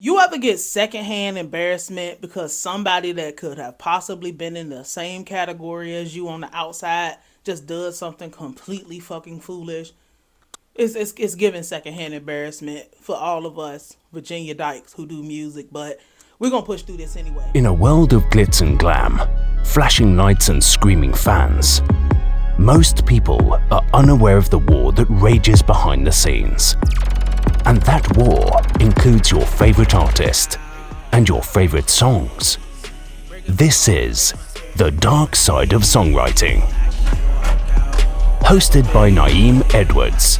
You ever get secondhand embarrassment because somebody that could have possibly been in the same category as you on the outside just does something completely fucking foolish? It's giving secondhand embarrassment for all of us Virginia Dykes who do music, but we're gonna push through this anyway. In a world of glitz and glam, flashing lights and screaming fans, most people are unaware of the war that rages behind the scenes. And that war includes your favorite artist and your favorite songs. This is The Dark Side of Songwriting. Hosted by Nayim Edwards.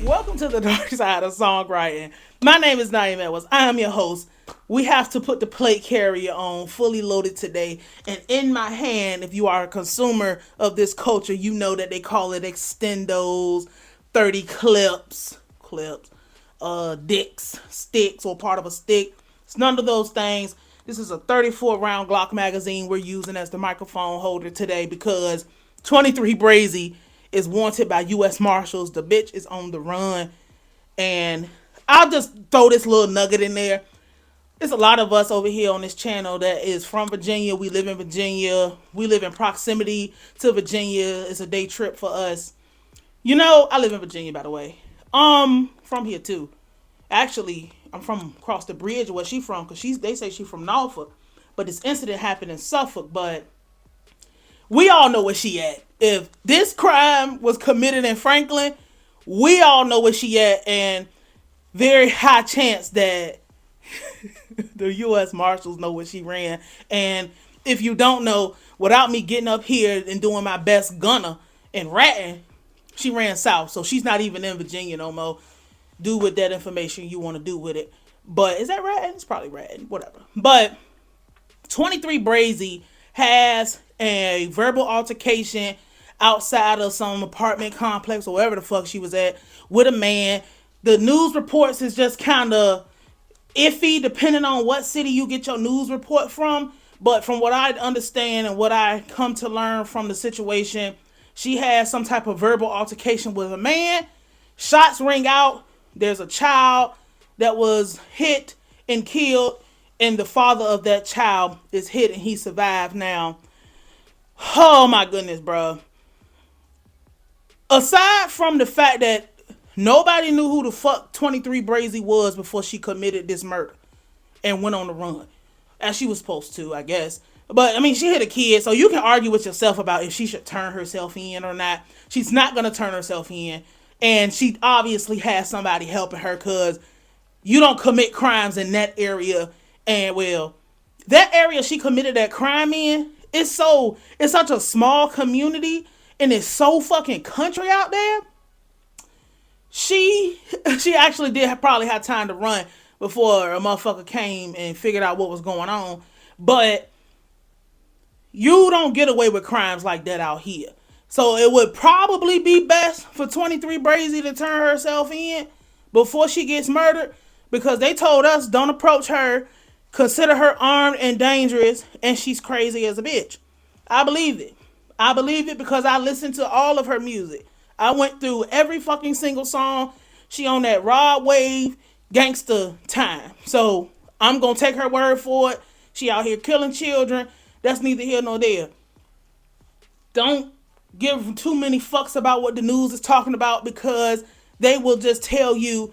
Welcome to the dark side of songwriting. My name is Nayim Edwards. I am your host. We have to put the plate carrier on, fully loaded today. And in my hand, if you are a consumer of this culture, you know that they call it extendos, 30 clips, dicks, sticks, or part of a stick. It's none of those things. This is a 34 round Glock magazine we're using as the microphone holder today because 23 Brazy is wanted by U.S. Marshals. The bitch is on the run. And I'll just throw this little nugget in there. There's a lot of us over here on this channel that is from Virginia. We live in Virginia. We live in proximity to Virginia. It's a day trip for us. You know, I live in Virginia, by the way. From here too. Actually, I'm from across the bridge where she from, because they say she from Norfolk. But this incident happened in Suffolk, but we all know where she at. If this crime was committed in Franklin, we all know where she at, and very high chance that the U.S. Marshals know where she ran. And if you don't know, without me getting up here and doing my best gunner and ratting, she ran south. So she's not even in Virginia no more. Do with that information you want to do with it. But is that ratting? It's probably ratting. Whatever. But 23 Brazy has a verbal altercation outside of some apartment complex or wherever the fuck she was at with a man. The news reports is just kind of iffy depending on what city you get your news report from. But from what I understand and what I come to learn from the situation, she has some type of verbal altercation with a man. Shots ring out. There's a child that was hit and killed, and the father of that child is hit and he survived now. Oh my goodness, bro. Aside from the fact that nobody knew who the fuck 23 Brazy was before she committed this murder and went on the run, as she was supposed to, I guess. But, I mean, she hit a kid, so you can argue with yourself about if she should turn herself in or not. She's not going to turn herself in, and she obviously has somebody helping her, because you don't commit crimes in that area. And, well, that area she committed that crime in, it's such a small community, and it's so fucking country out there. She actually did probably have time to run before a motherfucker came and figured out what was going on. But you don't get away with crimes like that out here. So it would probably be best for 23 Brazy to turn herself in before she gets murdered, because they told us don't approach her, consider her armed and dangerous, and she's crazy as a bitch. I believe it. I believe it because I listened to all of her music. I went through every fucking single song. She on that Rod Wave gangster time. So I'm going to take her word for it. She out here killing children. That's neither here nor there. Don't give too many fucks about what the news is talking about, because they will just tell you,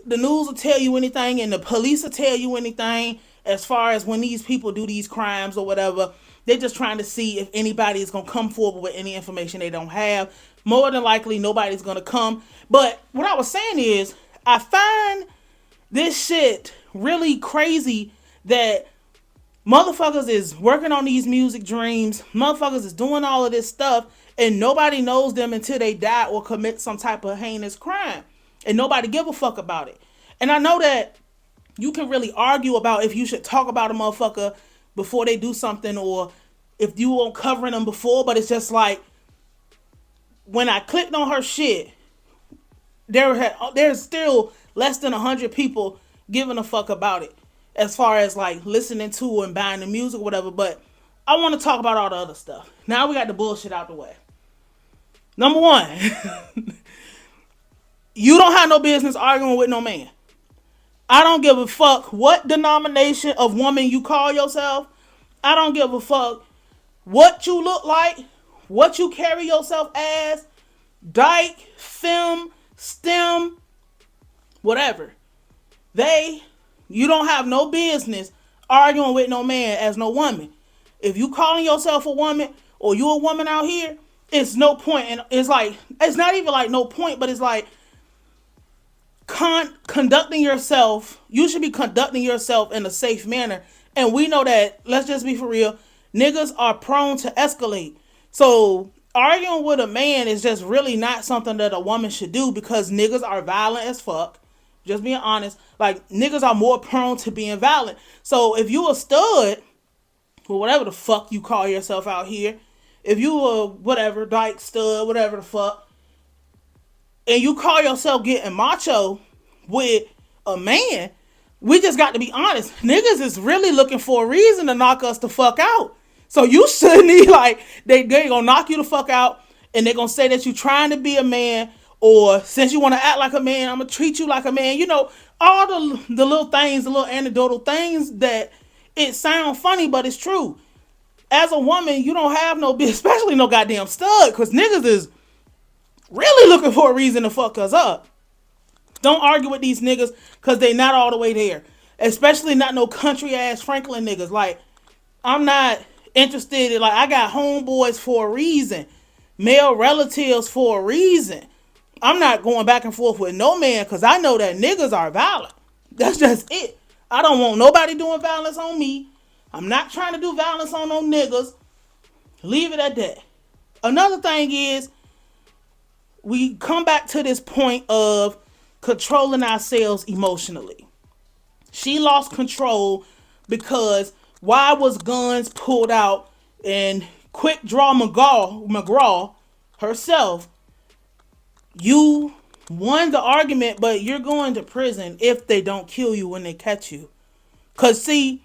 the news will tell you anything and the police will tell you anything as far as when these people do these crimes or whatever. They're just trying to see if anybody is going to come forward with any information they don't have. More than likely, nobody's going to come. But what I was saying is, I find this shit really crazy that motherfuckers is working on these music dreams. Motherfuckers is doing all of this stuff, and nobody knows them until they die or commit some type of heinous crime. And nobody give a fuck about it. And I know that you can really argue about if you should talk about a motherfucker before they do something, or if you weren't covering them before, but it's just like, when I clicked on her shit, there's still less than 100 people giving a fuck about it, as far as like listening to and buying the music or whatever. But I want to talk about all the other stuff. Now we got the bullshit out the way. Number one, you don't have no business arguing with no man. I don't give a fuck what denomination of woman you call yourself. I don't give a fuck what you look like, what you carry yourself as, dyke, femme, stem, whatever. You don't have no business arguing with no man as no woman. If you calling yourself a woman or you a woman out here, it's no point. And it's like, it's not even like no point, but it's like conducting yourself. You should be conducting yourself in a safe manner. And we know that, let's just be for real, niggas are prone to escalate. So arguing with a man is just really not something that a woman should do because niggas are violent as fuck. Just being honest. Like, niggas are more prone to being violent. So if you a stud, or whatever the fuck you call yourself out here, if you a whatever, dyke, stud, whatever the fuck, and you call yourself getting macho with a man, we just got to be honest. Niggas is really looking for a reason to knock us the fuck out. So you shouldn't be like, they gonna knock you the fuck out, and they gonna say that you trying to be a man, or since you want to act like a man, I'm gonna treat you like a man. You know, all the little things, the little anecdotal things that it sound funny, but it's true. As a woman, you don't have no bitch, especially no goddamn stud, because niggas is really looking for a reason to fuck us up. Don't argue with these niggas because they not all the way there. Especially not no country ass Franklin niggas. Like, I'm not interested in, like, I got homeboys for a reason. Male relatives for a reason. I'm not going back and forth with no man because I know that niggas are violent. That's just it. I don't want nobody doing violence on me. I'm not trying to do violence on no niggas. Leave it at that. Another thing is, we come back to this point of controlling ourselves emotionally. She lost control because why was guns pulled out and Quick Draw McGraw herself, you won the argument, but you're going to prison if they don't kill you when they catch you. Because see,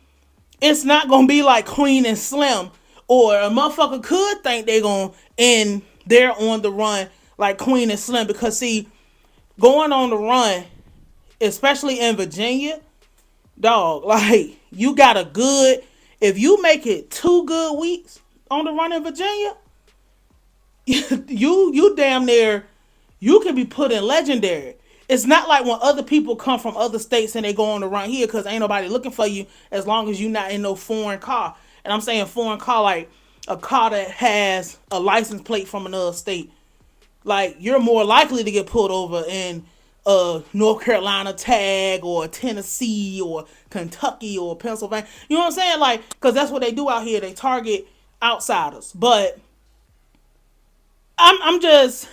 it's not going to be like Queen and Slim, or a motherfucker could think they going to end there on the run like Queen and Slim, because see, going on the run, especially in Virginia, dog, like, you got a good, if you make it 2 good weeks on the run in Virginia, you damn near, you can be put in legendary. It's not like when other people come from other states and they go on the run here because ain't nobody looking for you as long as you're not in no foreign car. And I'm saying foreign car like a car that has a license plate from another state. Like, you're more likely to get pulled over in a North Carolina tag or Tennessee or Kentucky or Pennsylvania. You know what I'm saying? Like, because that's what they do out here. They target outsiders. But I'm just,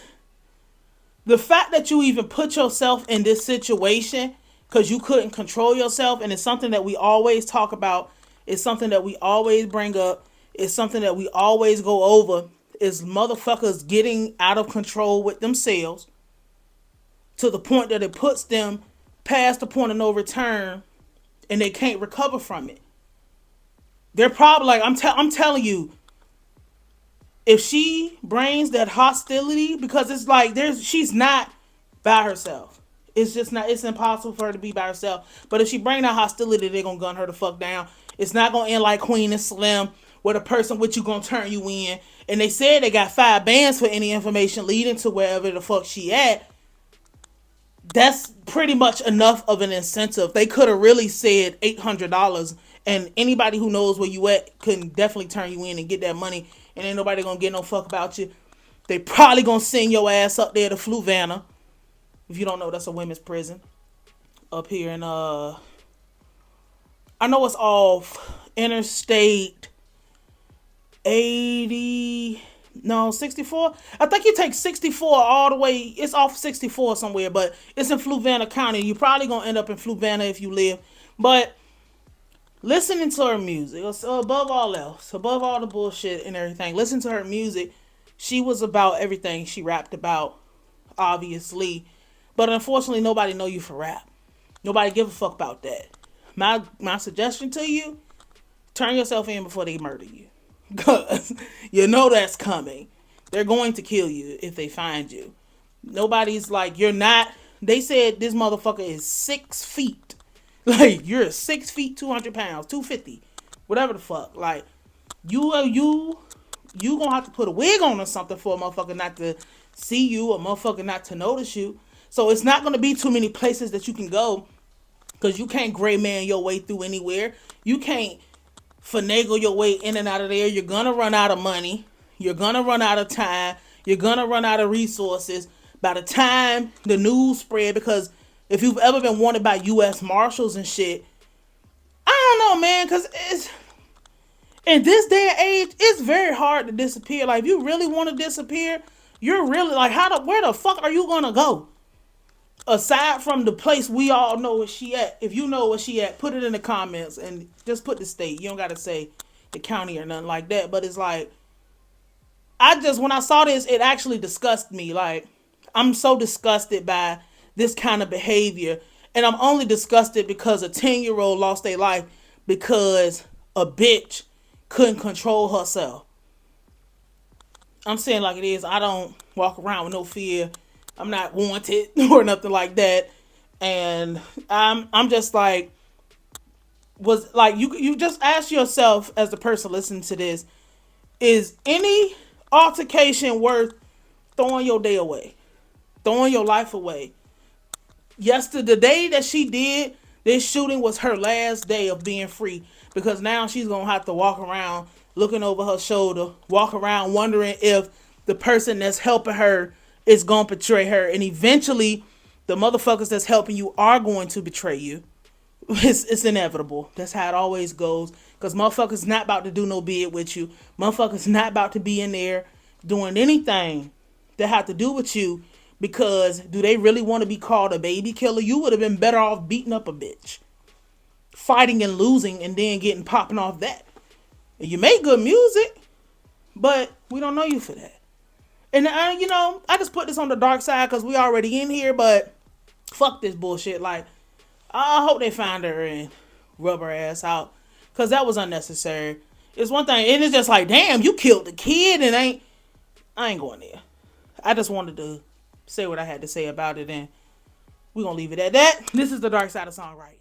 the fact that you even put yourself in this situation because you couldn't control yourself, and it's something that we always talk about, it's something that we always bring up, it's something that we always go over, is motherfuckers getting out of control with themselves to the point that it puts them past the point of no return and they can't recover from it. They're probably like, I'm telling you, if she brings that hostility, because it's like she's not by herself. It's just not, it's impossible for her to be by herself. But if she bring that hostility, they're gonna gun her the fuck down. It's not gonna end like Queen and Slim, where the person with you gonna turn you in. And they said they got 5 bands for any information leading to wherever the fuck she at. That's pretty much enough of an incentive. They could have really said $800, and anybody who knows where you at can definitely turn you in and get that money, and ain't nobody gonna get no fuck about you. They probably gonna send your ass up there to Fluvanna. If you don't know, that's a women's prison up here in I know it's off Interstate 64. I think you take 64 all the way. It's off 64 somewhere, but it's in Fluvanna County. You're probably gonna end up in Fluvanna if you live. But listening to her music, above all else, above all the bullshit and everything, listen to her music. She was about everything she rapped about, obviously. But unfortunately, nobody know you for rap. Nobody give a fuck about that. My suggestion to you, turn yourself in before they murder you. Because you know that's coming. They're going to kill you if they find you. Nobody's like, you're not. They said this motherfucker is 6 feet. Like, you're 6 feet, 200 pounds, 250, whatever the fuck. Like, you gonna have to put a wig on or something for a motherfucker not to see you, or motherfucker not to notice you. So it's not gonna be too many places that you can go, because you can't gray man your way through anywhere. You can't finagle your way in and out of there. You're gonna run out of money. You're gonna run out of time. You're gonna run out of resources by the time the news spread. Because if you've ever been wanted by U.S. Marshals and shit, I don't know, man. Because it's in this day and age, it's very hard to disappear. Like, if you really want to disappear, you're really like, where the fuck are you gonna go? Aside from the place we all know where she at. If you know where she at, put it in the comments and just put the state. You don't gotta say the county or nothing like that. But it's like, when I saw this, it actually disgusted me. Like, I'm so disgusted by this kind of behavior. And I'm only disgusted because a 10-year-old lost their life because a bitch couldn't control herself. I'm saying like it is. I don't walk around with no fear. I'm not wanted or nothing like that. And I'm just like, was like, you just ask yourself, as the person listening to this, is any altercation worth throwing your day away, throwing your life away? Yesterday, the day that she did this shooting was her last day of being free, because now she's gonna have to walk around looking over her shoulder, walk around wondering if the person that's helping her is gonna betray her, and eventually the motherfuckers that's helping you are going to betray you. It's inevitable. That's how it always goes. Because motherfuckers not about to do no bid with you. Motherfuckers not about to be in there doing anything that have to do with you. Because do they really want to be called a baby killer? You would have been better off beating up a bitch, fighting and losing, and then getting popping off that. You make good music, but we don't know you for that. And I just put this on the dark side because we already in here, but fuck this bullshit. Like, I hope they find her and rub her ass out, because that was unnecessary. It's one thing, and it's just like, damn, you killed the kid, and I ain't going there. I just wanted to say what I had to say about it, and we're gonna leave it at that. This is the dark side of songwriting.